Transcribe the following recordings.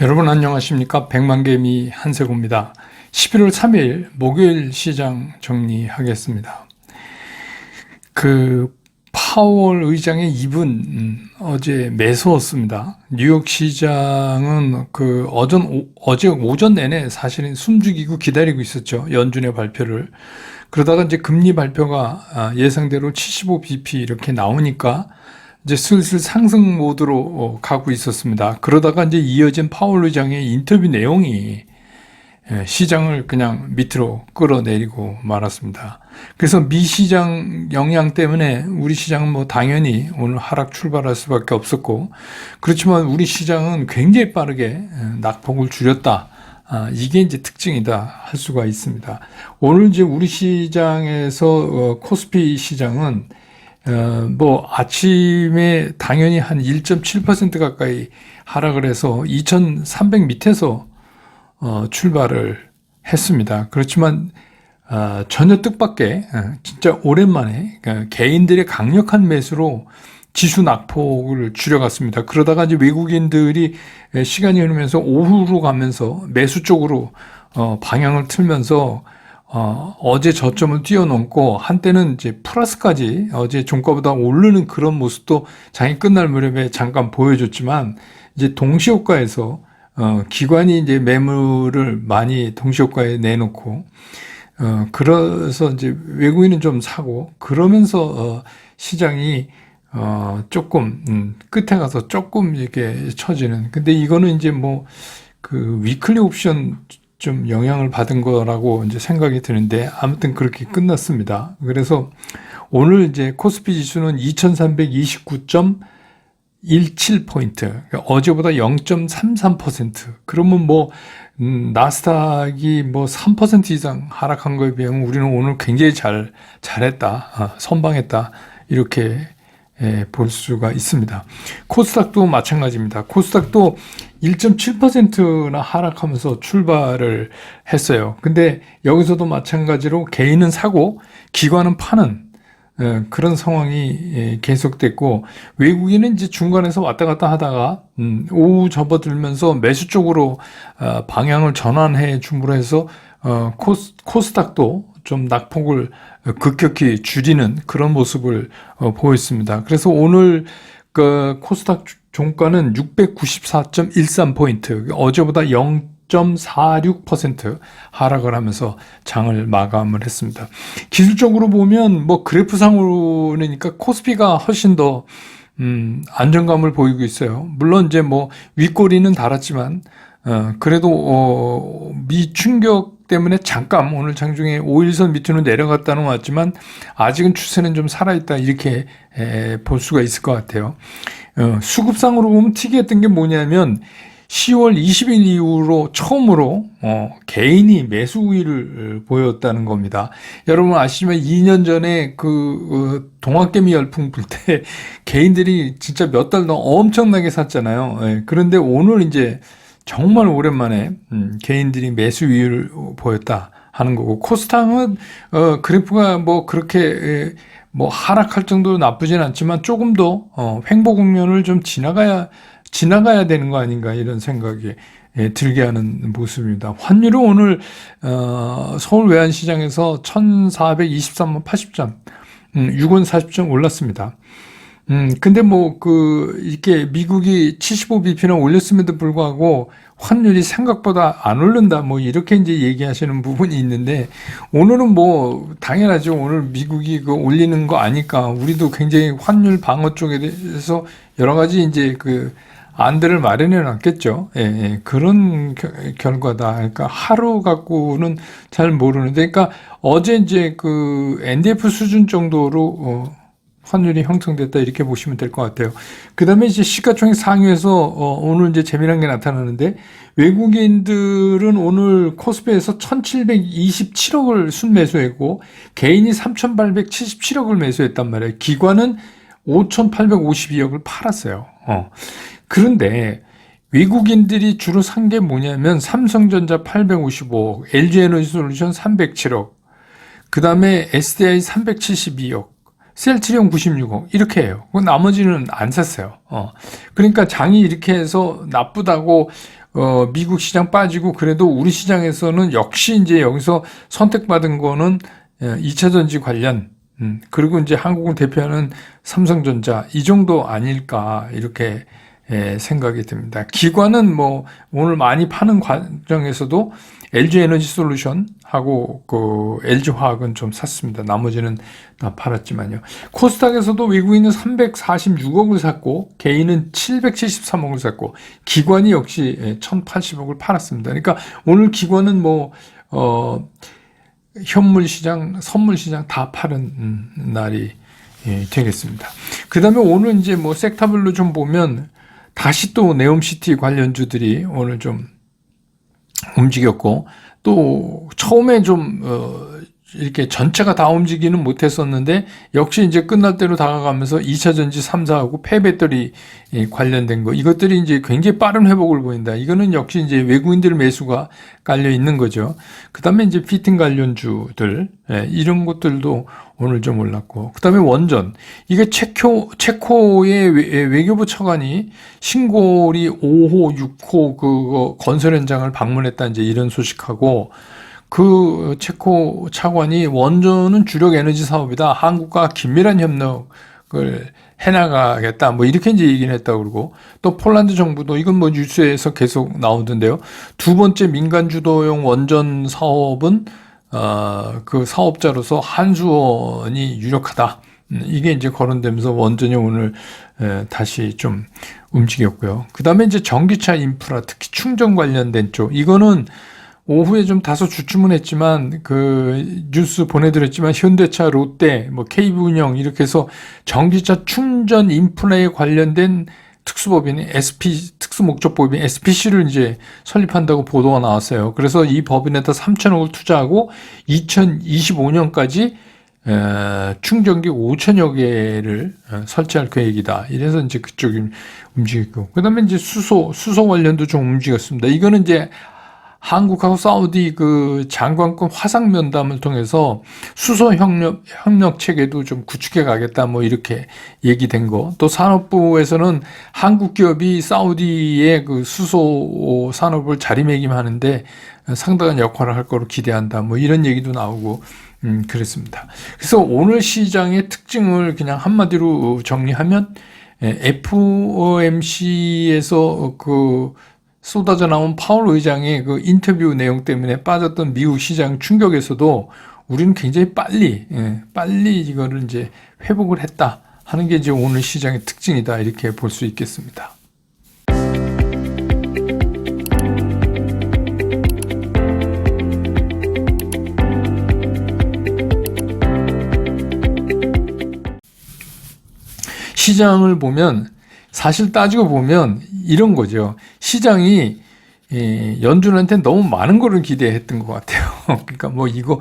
여러분 안녕하십니까? 백만개미 한세구입니다. 11월 3일 목요일 시장 정리하겠습니다. 파월 의장의 입은 어제 매서웠습니다. 뉴욕 시장은 어제 오전 내내 사실은 숨죽이고 기다리고 있었죠. 연준의 발표를. 그러다가 이제 금리 발표가 예상대로 75bp 이렇게 나오니까 이제 슬슬 상승 모드로 가고 있었습니다. 그러다가 이제 이어진 파월 의장의 인터뷰 내용이 시장을 그냥 밑으로 끌어내리고 말았습니다. 그래서 미 시장 영향 때문에 우리 시장은 뭐 당연히 오늘 하락 출발할 수밖에 없었고, 그렇지만 우리 시장은 굉장히 빠르게 낙폭을 줄였다. 이게 이제 특징이다 할 수가 있습니다. 오늘 이제 우리 시장에서 코스피 시장은 아침에 당연히 한 1.7% 가까이 하락을 해서 2300 밑에서 출발을 했습니다. 그렇지만 전혀 뜻밖의 진짜 오랜만에 개인들의 강력한 매수로 지수 낙폭을 줄여갔습니다. 그러다가 이제 외국인들이 시간이 흐르면서 오후로 가면서 매수 쪽으로 방향을 틀면서 어제 저점을 뛰어넘고 한때는 이제 플러스까지 어제 종가보다 오르는 그런 모습도 장이 끝날 무렵에 잠깐 보여줬지만, 이제 동시효과에서 기관이 이제 매물을 많이 동시효과에 내놓고 그래서 이제 외국인은 좀 사고, 그러면서 시장이 조금 끝에 가서 조금 이렇게 처지는. 근데 이거는 이제 위클리 옵션 좀 영향을 받은 거라고 이제 생각이 드는데, 아무튼 그렇게 끝났습니다. 그래서 오늘 이제 코스피 지수는 2329.17포인트, 어제보다 0.33%. 그러면 나스닥이 3% 이상 하락한 거에 비하면 우리는 오늘 굉장히 잘했다, 선방했다, 이렇게 볼 수가 있습니다. 코스닥도 마찬가지입니다. 코스닥도 1.7%나 하락하면서 출발을 했어요. 근데 여기서도 마찬가지로 개인은 사고 기관은 파는 그런 상황이 계속됐고, 외국인은 이제 중간에서 왔다 갔다 하다가 오후 접어들면서 매수 쪽으로 방향을 전환해 줌으로 해서 코스닥도 좀 낙폭을 급격히 줄이는 그런 모습을 보였습니다. 그래서 오늘 코스닥 종가는 694.13포인트, 어제보다 0.46% 하락을 하면서 장을 마감을 했습니다. 기술적으로 보면 그래프상으로니까 코스피가 훨씬 더 안정감을 보이고 있어요. 물론 이제 윗꼬리는 달았지만 그래도 미 충격 때문에 잠깐 오늘 장중에 5일선 밑으로 내려갔다는 것 같지만 아직은 추세는 좀 살아있다, 이렇게 볼 수가 있을 것 같아요. 수급상으로 보면 특이했던 게 뭐냐면 10월 20일 이후로 처음으로 개인이 매수 우위를 보였다는 겁니다. 여러분 아시지만 2년 전에 동학개미 열풍 불 때 개인들이 진짜 몇 달 동안 엄청나게 샀잖아요. 그런데 오늘 이제 정말 오랜만에 개인들이 매수 우위를 보였다 하는 거고, 코스닥은 그래프가 그렇게 하락할 정도로 나쁘진 않지만 조금 더 횡보 국면을 좀 지나가야 되는 거 아닌가, 이런 생각이 들게 하는 모습입니다. 환율은 오늘 서울 외환시장에서 1423만 80점, 6원 40점 올랐습니다. 근데 이렇게 미국이 75bp나 올렸음에도 불구하고 환율이 생각보다 안 오른다, 이렇게 이제 얘기하시는 부분이 있는데, 오늘은 당연하죠. 오늘 미국이 올리는 거 아니까 우리도 굉장히 환율 방어 쪽에 대해서 여러 가지 이제 안들을 마련해 놨겠죠. 그런 결과다. 그러니까 하루 갖고는 잘 모르는데, 그러니까 어제 이제 NDF 수준 정도로 환율이 형성됐다, 이렇게 보시면 될 것 같아요. 그 다음에 이제 시가총액 상위에서 오늘 이제 재미난 게 나타나는데, 외국인들은 오늘 코스피에서 1727억을 순매수했고 개인이 3877억을 매수했단 말이에요. 기관은 5852억을 팔았어요. 그런데 외국인들이 주로 산 게 뭐냐면 삼성전자 855억, LG에너지솔루션 307억, 그 다음에 SDI 372억, 셀트리온 96억, 이렇게 해요. 나머지는 안 샀어요. 그러니까 장이 이렇게 해서 나쁘다고 미국 시장 빠지고 그래도 우리 시장에서는 역시 이제 여기서 선택받은 거는 2차 전지 관련, 그리고 이제 한국을 대표하는 삼성전자 이 정도 아닐까 이렇게 생각이 듭니다. 기관은 뭐 오늘 많이 파는 과정에서도 LG 에너지 솔루션하고 그 LG 화학은 좀 샀습니다. 나머지는 다 팔았지만요. 코스닥에서도 외국인은 346억을 샀고 개인은 773억을 샀고 기관이 역시 1080억을 팔았습니다. 그러니까 오늘 기관은 뭐 현물 시장, 선물 시장 다 파는 날이 되겠습니다. 그 다음에 오늘 이제 뭐 섹터별로 좀 보면 다시 또 네옴시티 관련주들이 오늘 좀 움직였고 또 처음에 좀 이렇게 전체가 다 움직이는 못했었는데 역시 이제 끝날 대로 다가가면서 2차 전지 3사하고 폐배터리 관련된 거 이것들이 이제 굉장히 빠른 회복을 보인다. 이거는 역시 이제 외국인들 매수가 깔려 있는 거죠. 그 다음에 이제 피팅 관련주들 이런 것들도 오늘 좀 올랐고 그 다음에 원전 이게 체코의 외교부 차관이 신고리 5호, 6호 그 건설 현장을 방문했다 이제 이런 소식하고 그 체코 차관이 원전은 주력 에너지 사업이다. 한국과 긴밀한 협력을 해나가겠다. 뭐 이렇게 이제 얘기를 했다고 그러고 또 폴란드 정부도 이건 뭐 뉴스에서 계속 나오던데요. 두 번째 민간 주도용 원전 사업은 그 사업자로서 한수원이 유력하다. 이게 이제 거론되면서 원전이 오늘 다시 좀 움직였고요. 그 다음에 이제 전기차 인프라 특히 충전 관련된 쪽 이거는 오후에 좀 다소 주춤은 그 뉴스 보내드렸지만 현대차, 롯데, 뭐 KV운영 이렇게 해서 전기차 충전 인프라에 관련된 특수법인 특수목적법인 SPC를 이제 설립한다고 보도가 나왔어요. 그래서 이 법인에다 3천억을 투자하고 2025년까지 충전기 5천여 개를 설치할 계획이다. 이래서 이제 그쪽이 움직이고 그다음에 이제 수소 관련도 좀 움직였습니다. 이거는 이제 한국하고 사우디 그 장관급 화상 면담을 통해서 수소 협력 체계도 좀 구축해 가겠다 뭐 이렇게 얘기된 거. 또 산업부에서는 한국 기업이 사우디의 그 수소 산업을 자리매김하는데 상당한 역할을 할 거로 기대한다. 뭐 이런 얘기도 나오고 그랬습니다. 그래서 오늘 시장의 특징을 그냥 한마디로 정리하면 FOMC에서 그 쏟아져 나온 파월 의장의 그 인터뷰 내용 때문에 빠졌던 미국 시장 충격에서도 우리는 굉장히 빨리 이거를 이제 회복을 했다 하는 게 이제 오늘 시장의 특징이다 이렇게 볼 수 있겠습니다. 시장을 보면 사실 따지고 보면 이런 거죠. 시장이 연준한테 너무 많은 거를 기대했던 것 같아요. 그러니까 뭐 그러니까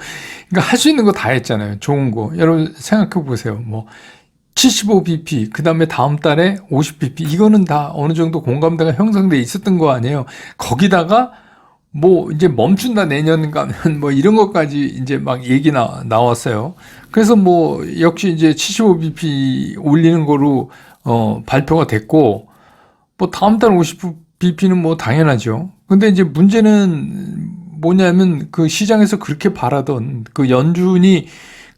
할 수 있는 거 다 했잖아요. 좋은 거. 여러분 생각해 보세요. 뭐 75bp, 그 다음에 다음 달에 50bp, 이거는 다 어느 정도 공감대가 형성돼 있었던 거 아니에요. 거기다가 뭐 이제 멈춘다 내년 가면 뭐 이런 것까지 이제 막 얘기 나왔어요. 그래서 뭐 역시 이제 75bp 올리는 거로 발표가 됐고 뭐 다음 달 50bp는 뭐 당연하죠. 근데 이제 문제는 뭐냐면 그 시장에서 그렇게 바라던 그 연준이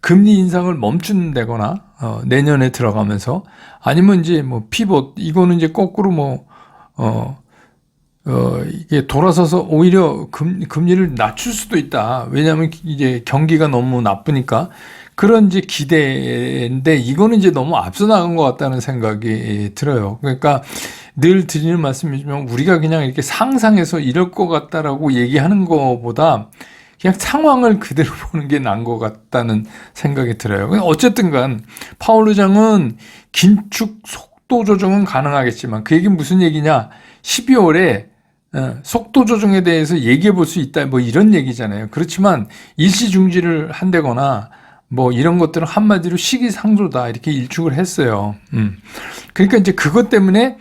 금리 인상을 멈춘다거나 내년에 들어가면서 아니면 이제 뭐 피봇 이거는 이제 거꾸로 이게 돌아서서 오히려 금리를 낮출 수도 있다. 왜냐하면 이제 경기가 너무 나쁘니까 그런 이제 기대인데 이거는 이제 너무 앞서 나간 것 같다는 생각이 들어요. 그러니까 늘 드리는 말씀이지만 우리가 그냥 이렇게 상상해서 이럴 것 같다라고 얘기하는 것보다 그냥 상황을 그대로 보는 게 나은 것 같다는 생각이 들어요. 어쨌든 간 파월 의장은 긴축 속도 조정은 가능하겠지만 그 얘기는 무슨 얘기냐 12월에 속도 조정에 대해서 얘기해 볼 수 있다 뭐 이런 얘기잖아요. 그렇지만 일시 중지를 한다거나 뭐 이런 것들은 한마디로 시기상조다 이렇게 일축을 했어요. 그러니까 이제 그것 때문에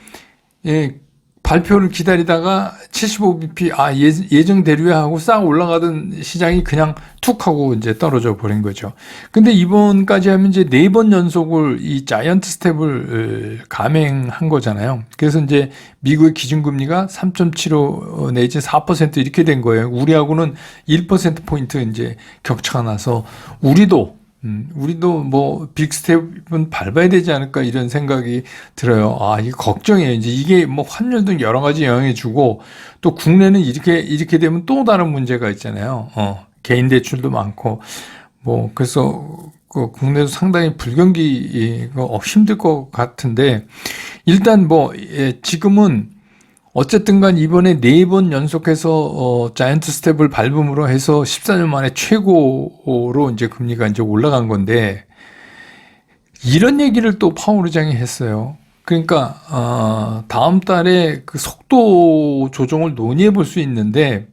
발표를 기다리다가 75bp 예정대로야 하고 싹 올라가던 시장이 그냥 툭 하고 이제 떨어져 버린 거죠. 근데 이번까지 하면 이제 4번 연속을 이 자이언트 스텝을 감행한 거잖아요. 그래서 이제 미국의 기준금리가 3.75 내지 4% 이렇게 된 거예요. 우리하고는 1% 포인트 이제 격차가 나서 우리도 뭐 빅스텝은 밟아야 되지 않을까 이런 생각이 들어요. 이게 걱정이에요. 이제 이게 뭐 환율 등 여러 가지 영향을 주고 또 국내는 이렇게 되면 또 다른 문제가 있잖아요. 개인 대출도 많고 뭐 그래서 그 국내도 상당히 불경기가 힘들 것 같은데 일단 뭐 지금은 어쨌든 간 이번에 4번 연속해서 자이언트 스텝을 밟음으로 해서 14년 만에 최고로 이제 금리가 이제 올라간 건데 이런 얘기를 또 파월 의장이 했어요. 그러니까 다음 달에 그 속도 조정을 논의해 볼 수 있는데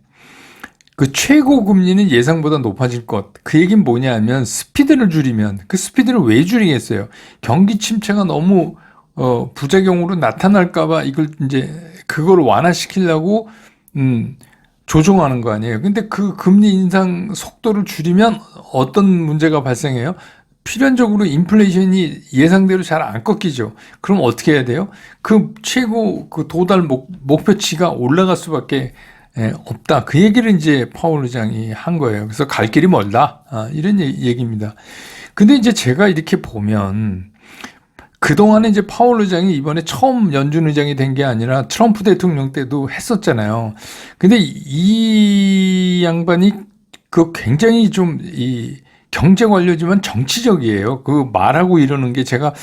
그 최고 금리는 예상보다 높아질 것. 그 얘기는 뭐냐면 스피드를 줄이면 그 스피드를 왜 줄이겠어요? 경기 침체가 너무 부작용으로 나타날까봐 이걸 이제 그걸 완화시키려고 조정하는 거 아니에요. 근데 그 금리 인상 속도를 줄이면 어떤 문제가 발생해요? 필연적으로 인플레이션이 예상대로 잘 안 꺾이죠. 그럼 어떻게 해야 돼요? 그 최고 그 도달 목표치가 올라갈 수밖에 없다. 그 얘기를 이제 파월 의장이 한 거예요. 그래서 갈 길이 멀다. 이런 얘기입니다. 근데 이제 제가 이렇게 보면 그동안에 이제 파월 의장이 이번에 처음 연준 의장이 된 게 아니라 트럼프 대통령 때도 했었잖아요. 근데 이 양반이 그 굉장히 좀 이 경제 관료지만 정치적이에요. 그 말하고 이러는 게 제가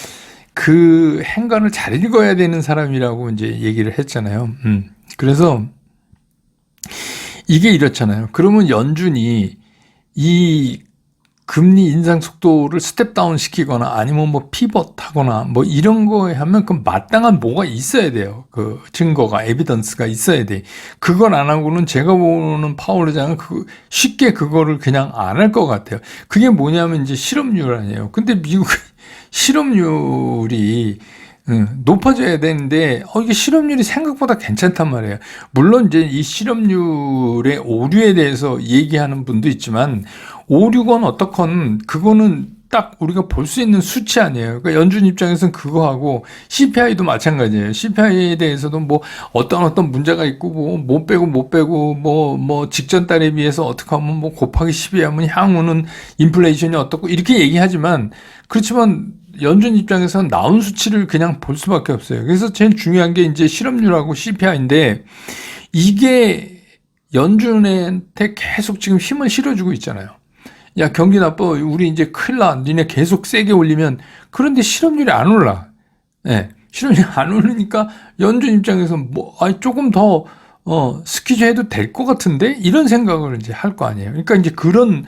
그 행간을 잘 읽어야 되는 사람이라고 이제 얘기를 했잖아요. 그래서 이게 이렇잖아요. 그러면 연준이 이 금리 인상 속도를 스텝 다운 시키거나 아니면 뭐 피벗 하거나 뭐 이런 거에 하면 그 마땅한 뭐가 있어야 돼요. 그 증거가, 에비던스가 있어야 돼. 그걸 안 하고는 제가 보는 파월 의장은 쉽게 그거를 그냥 안 할 것 같아요. 그게 뭐냐면 이제 실업률 아니에요. 근데 미국 실업률이 높아져야 되는데 이게 실업률이 생각보다 괜찮단 말이에요. 물론 이제 이 실업률의 오류에 대해서 얘기하는 분도 있지만 오류건 어떻건 그거는 딱 우리가 볼 수 있는 수치 아니에요. 그러니까 연준 입장에서는 그거하고 CPI도 마찬가지예요. CPI에 대해서도 뭐 어떤 문제가 있고 뭐 못 빼고 뭐 직전 달에 비해서 어떻게 하면 뭐 곱하기 12 하면 향후는 인플레이션이 어떻고 이렇게 얘기하지만 그렇지만 연준 입장에서는 나온 수치를 그냥 볼 수밖에 없어요. 그래서 제일 중요한 게 이제 실업률하고 CPI인데 이게 연준한테 계속 지금 힘을 실어주고 있잖아요. 야, 경기 나빠. 우리 이제 큰일 나. 니네 계속 세게 올리면. 그런데 실업률이 안 올라. 예. 실업률이 안 오르니까 연준 입장에서 조금 더, 스퀴즈 해도 될 것 같은데? 이런 생각을 이제 할 거 아니에요. 그러니까 이제 그런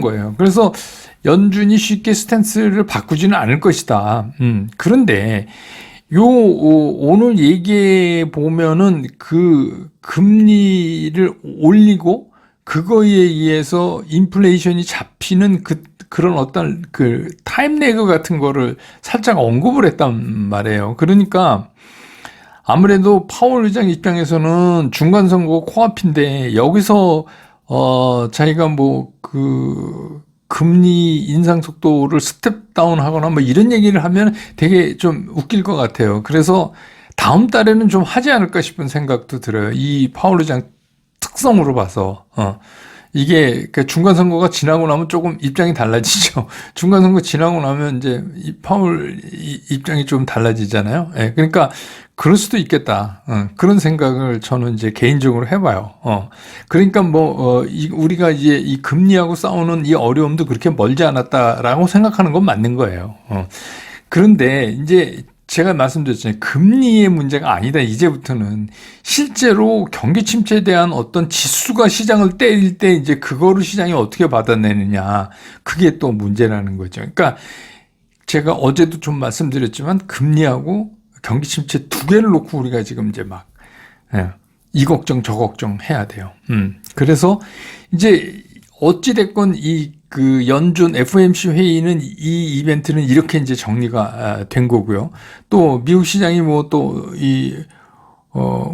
거예요. 그래서 연준이 쉽게 스탠스를 바꾸지는 않을 것이다. 그런데, 오늘 얘기해 보면은 그 금리를 올리고 그거에 의해서 인플레이션이 잡히는 그런 어떤 그 타임 레그 같은 거를 살짝 언급을 했단 말이에요. 그러니까 아무래도 파월 의장 입장에서는 중간 선거 코앞인데 여기서 자기가 뭐 그 금리 인상 속도를 스텝 다운 하거나 뭐 이런 얘기를 하면 되게 좀 웃길 것 같아요. 그래서 다음 달에는 좀 하지 않을까 싶은 생각도 들어요. 이 파월 의장 특성으로 봐서 이게 중간 선거가 지나고 나면 조금 입장이 달라지죠. 중간 선거 지나고 나면 이제 이 파월 입장이 좀 달라지잖아요. 예, 그러니까 그럴 수도 있겠다. 그런 생각을 저는 이제 개인적으로 해봐요. 그러니까 우리가 이제 이 금리하고 싸우는 이 어려움도 그렇게 멀지 않았다라고 생각하는 건 맞는 거예요. 그런데 이제 제가 말씀드렸잖아요. 금리의 문제가 아니다. 이제부터는 실제로 경기 침체에 대한 어떤 지수가 시장을 때릴 때 이제 그거를 시장이 어떻게 받아내느냐. 그게 또 문제라는 거죠. 그러니까 제가 어제도 좀 말씀드렸지만 금리하고 경기 침체 두 개를 놓고 우리가 지금 이제 이 걱정 저 걱정 해야 돼요. 그래서 이제 어찌됐건 그 연준 FOMC 회의는 이 이벤트는 이렇게 이제 정리가 된 거고요. 또 미국 시장이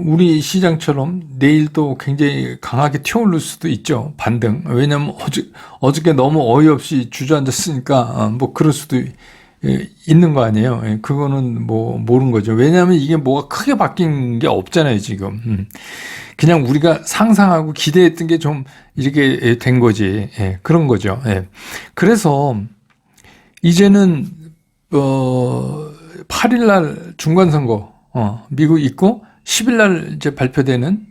우리 시장처럼 내일 또 굉장히 강하게 튀어오를 수도 있죠. 반등. 왜냐면 어저께 너무 어이없이 주저앉았으니까, 뭐 그럴 수도 있는 거 아니에요. 예, 그거는 뭐 모르는 거죠. 왜냐하면 이게 뭐가 크게 바뀐 게 없잖아요, 지금. 그냥 우리가 상상하고 기대했던 게 좀 이렇게 된 거지. 예, 그런 거죠. 예. 그래서 이제는 8일 날 중간선거 미국 있고 10일 날 이제 발표되는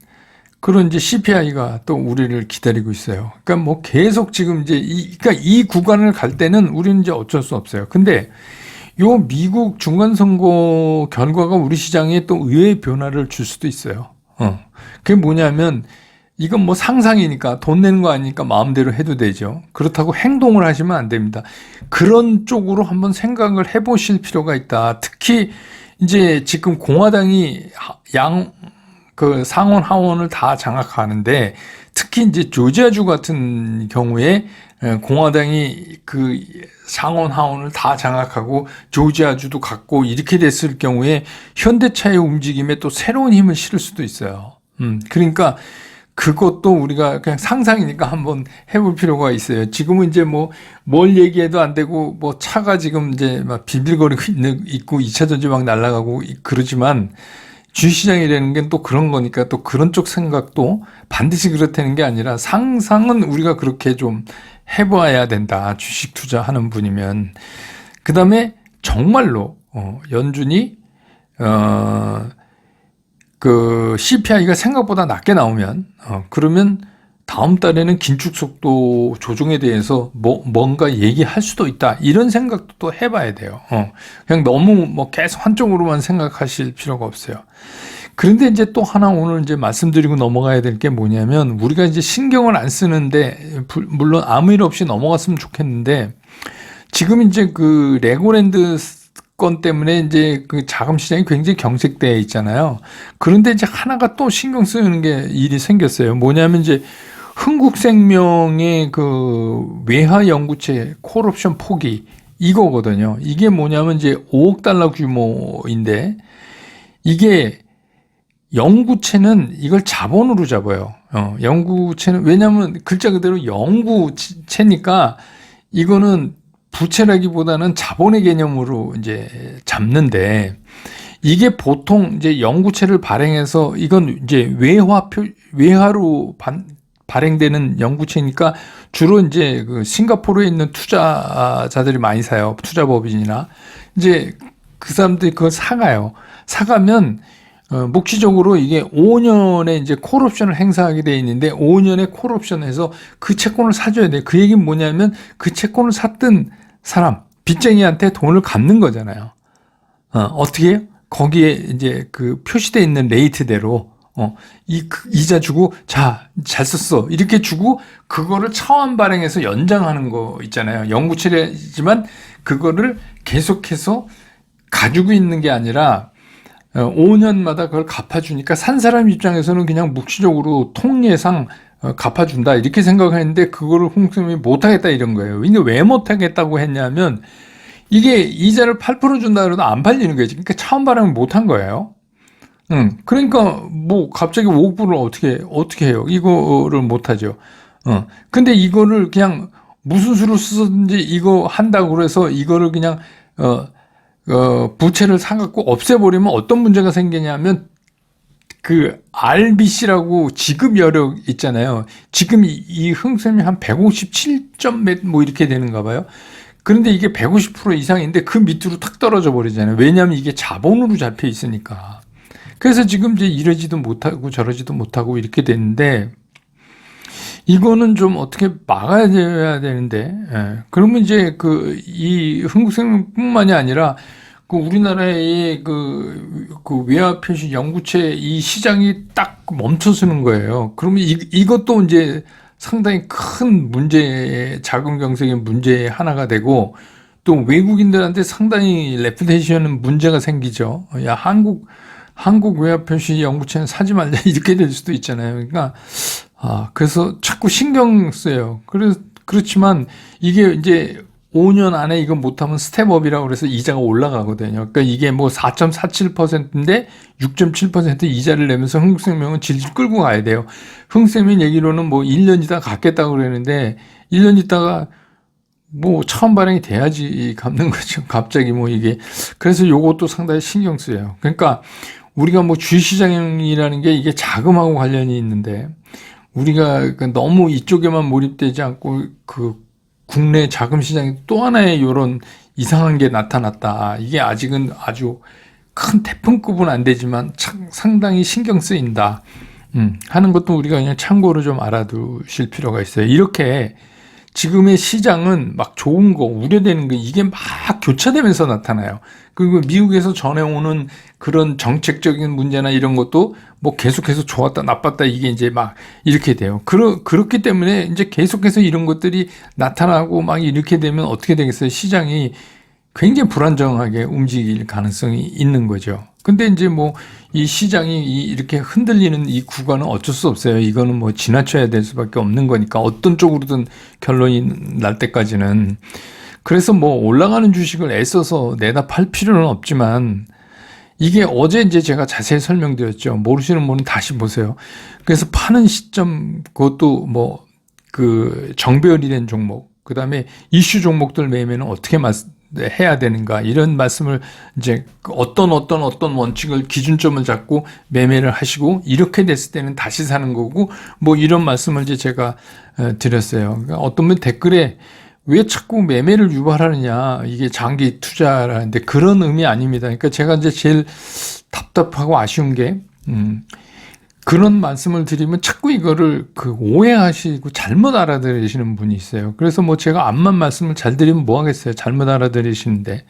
그런 이제 CPI가 또 우리를 기다리고 있어요. 그러니까 뭐 계속 지금 이제 그러니까 이 구간을 갈 때는 우리는 이제 어쩔 수 없어요. 근데 요 미국 중간선거 결과가 우리 시장에 또 의외의 변화를 줄 수도 있어요. 그게 뭐냐면 이건 뭐 상상이니까 돈 내는 거 아니니까 마음대로 해도 되죠. 그렇다고 행동을 하시면 안 됩니다. 그런 쪽으로 한번 생각을 해보실 필요가 있다. 특히 이제 지금 공화당이 그 상원 하원을 다 장악하는데 특히 이제 조지아주 같은 경우에 공화당이 그 상원 하원을 다 장악하고 조지아주도 갖고 이렇게 됐을 경우에 현대차의 움직임에 또 새로운 힘을 실을 수도 있어요. 그러니까 그것도 우리가 그냥 상상이니까 한번 해볼 필요가 있어요. 지금은 이제 뭐 뭘 얘기해도 안 되고 뭐 차가 지금 이제 막 비빌거리고 있고 2차 전지 막 날아가고 그러지만 주식시장이라는 게 또 그런 거니까 또 그런 쪽 생각도 반드시 그렇다는 게 아니라 상상은 우리가 그렇게 좀 해봐야 된다. 주식 투자하는 분이면. 그 다음에 정말로 연준이 그 CPI가 생각보다 낮게 나오면 그러면 다음 달에는 긴축 속도 조정에 대해서 뭔가 얘기할 수도 있다. 이런 생각도 또 해봐야 돼요. 그냥 너무 뭐 계속 한쪽으로만 생각하실 필요가 없어요. 그런데 이제 또 하나 오늘 이제 말씀드리고 넘어가야 될 게 뭐냐면 우리가 이제 신경을 안 쓰는데 물론 아무 일 없이 넘어갔으면 좋겠는데 지금 이제 그 레고랜드 건 때문에 이제 그 자금 시장이 굉장히 경색되어 있잖아요. 그런데 이제 하나가 또 신경 쓰는 게 일이 생겼어요. 뭐냐면 이제 흥국생명의 그 외화 연구체 콜옵션 포기 이거거든요. 이게 뭐냐면 이제 5억 달러 규모인데 이게 연구체는 이걸 자본으로 잡아요. 연구체는 왜냐하면 글자 그대로 연구체니까 이거는 부채라기보다는 자본의 개념으로 이제 잡는데 이게 보통 이제 연구체를 발행해서 이건 이제 외화로 발행되는 연구체니까 주로 이제 그 싱가포르에 있는 투자자들이 많이 사요. 투자법인이나 이제 그 사람들이 그걸 사가요. 사가면 묵시적으로 이게 5년에 이제 콜옵션을 행사하게 돼 있는데 5년의 콜옵션에서 그 채권을 사줘야 돼. 그 얘기는 뭐냐면 그 채권을 샀던 사람, 빚쟁이한테 돈을 갚는 거잖아요. 어떻게 해요? 거기에 이제 그 표시되어 있는 레이트대로 이자 주고 자, 잘 썼어. 이렇게 주고 그거를 차원 발행해서 연장하는 거 있잖아요. 연구체지만 그거를 계속해서 가지고 있는 게 아니라 5년마다 그걸 갚아주니까 산 사람 입장에서는 그냥 묵시적으로 통례상 갚아준다 이렇게 생각했는데 그거를 홍수님이 못하겠다 이런 거예요. 이게 왜 못하겠다고 했냐면 이게 이자를 8% 준다 그래도 안 팔리는 거지. 그러니까 차원 발행을 못한 거예요. 그러니까 뭐 갑자기 5억 불을 어떻게 해요? 이거를 못하죠. 근데 이거를 그냥 무슨 수로 쓰든지 이거 한다고 그래서 이거를 그냥 부채를 사갖고 없애버리면 어떤 문제가 생기냐면 그 RBC라고 지급 여력 있잖아요. 지금 이 흥sem이 한 157점 몇 뭐 이렇게 되는가 봐요. 그런데 이게 150% 이상인데 그 밑으로 탁 떨어져 버리잖아요. 왜냐하면 이게 자본으로 잡혀 있으니까. 그래서 지금 이제 이러지도 못하고 저러지도 못하고 이렇게 됐는데 이거는 좀 어떻게 막아야 되는데, 그러면 이제 이 흥국생명뿐만이 아니라 그 우리나라의 그 외화 표시 연구체 이 시장이 딱 멈춰서는 거예요. 그러면 이것도 이제 상당히 큰 자금 경색의 문제의 하나가 되고 또 외국인들한테 상당히 레퓨테이션 문제가 생기죠. 야, 한국 외화 표시 연구체는 사지 말자 이렇게 될 수도 있잖아요. 그러니까 그래서 자꾸 신경 써요. 그렇지만 이게 이제 5년 안에 이거 못하면 스텝업이라고 그래서 이자가 올라가거든요. 그러니까 이게 뭐 4.47%인데 6.7% 이자를 내면서 흥국생명은 질질 끌고 가야 돼요. 흥국생명 얘기로는 뭐 1년 있다가 갚겠다고 그러는데 1년 있다가 뭐 처음 발행이 돼야지 갚는 거죠. 갑자기 뭐 이게. 그래서 요것도 상당히 신경 쓰여요. 그러니까 우리가 뭐 주식시장이라는 게 이게 자금하고 관련이 있는데 우리가 너무 이쪽에만 몰입되지 않고 그 국내 자금 시장에 또 하나의 이런 이상한 게 나타났다. 이게 아직은 아주 큰 태풍급은 안 되지만 상당히 신경 쓰인다. 하는 것도 우리가 그냥 참고로 좀 알아두실 필요가 있어요. 이렇게 지금의 시장은 막 좋은 거, 우려되는 거, 이게 막 교차되면서 나타나요. 그리고 미국에서 전해오는 그런 정책적인 문제나 이런 것도 뭐 계속해서 좋았다, 나빴다, 이게 이제 막 이렇게 돼요. 그렇기 때문에 이제 계속해서 이런 것들이 나타나고 막 이렇게 되면 어떻게 되겠어요? 시장이 굉장히 불안정하게 움직일 가능성이 있는 거죠. 근데 이제 뭐 이 시장이 이렇게 흔들리는 이 구간은 어쩔 수 없어요. 이거는 뭐 지나쳐야 될 수밖에 없는 거니까 어떤 쪽으로든 결론이 날 때까지는. 그래서 뭐 올라가는 주식을 애써서 내다 팔 필요는 없지만 이게 어제 이제 제가 자세히 설명드렸죠. 모르시는 분은 다시 보세요. 그래서 파는 시점, 그것도 뭐 그 정배열이 된 종목, 그 다음에 이슈 종목들 매매는 어떻게 해야 되는가, 이런 말씀을 이제 어떤 원칙을, 기준점을 잡고 매매를 하시고 이렇게 됐을 때는 다시 사는 거고, 뭐 이런 말씀을 이제 제가 드렸어요. 그러니까 어떤 분 댓글에 왜 자꾸 매매를 유발하느냐, 이게 장기 투자라는데 그런 의미 아닙니다. 그러니까 제가 이제 제일 답답하고 아쉬운 게 그런 말씀을 드리면 자꾸 이거를 오해하시고 잘못 알아들으시는 분이 있어요. 그래서 뭐 제가 앞만 말씀을 잘 드리면 뭐 하겠어요. 잘못 알아들으시는데.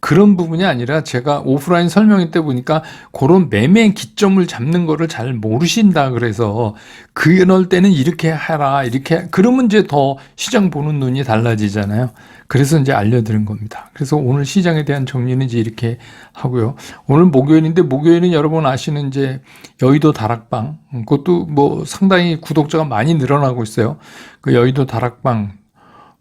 그런 부분이 아니라 제가 오프라인 설명회 때 보니까 그런 매매 기점을 잡는 거를 잘 모르신다. 그래서 그럴 때는 이렇게 해라. 이렇게. 그러면 이제 더 시장 보는 눈이 달라지잖아요. 그래서 이제 알려드린 겁니다. 그래서 오늘 시장에 대한 정리는 이제 이렇게 하고요. 오늘 목요일인데 목요일은 여러분 아시는 이제 여의도 다락방. 그것도 뭐 상당히 구독자가 많이 늘어나고 있어요. 그 여의도 다락방,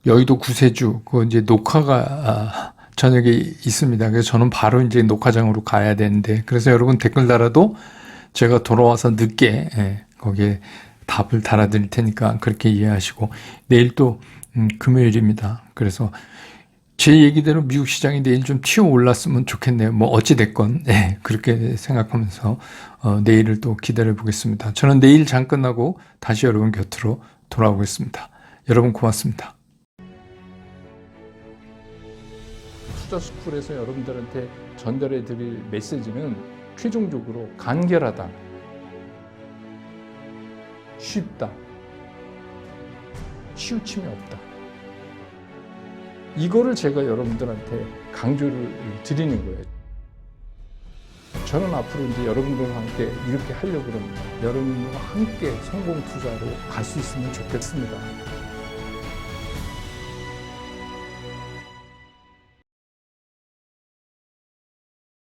여의도 구세주, 그거 이제 녹화가 저녁에 있습니다. 그래서 저는 바로 이제 녹화장으로 가야 되는데, 그래서 여러분 댓글 달아도 제가 돌아와서 늦게 거기에 답을 달아드릴 테니까 그렇게 이해하시고, 내일 또 금요일입니다. 그래서 제 얘기대로 미국 시장이 내일 좀 튀어 올랐으면 좋겠네요. 뭐 어찌 됐건 그렇게 생각하면서 내일을 또 기다려 보겠습니다. 저는 내일 장 끝나고 다시 여러분 곁으로 돌아오겠습니다. 여러분 고맙습니다. 투자스쿨에서 여러분들한테 전달해 드릴 메시지는 최종적으로 간결하다, 쉽다, 치우침이 없다. 이거를 제가 여러분들한테 강조를 드리는 거예요. 저는 앞으로 이제 여러분들과 함께 이렇게 하려고 합니다. 여러분과 함께 성공 투자로 갈 수 있으면 좋겠습니다.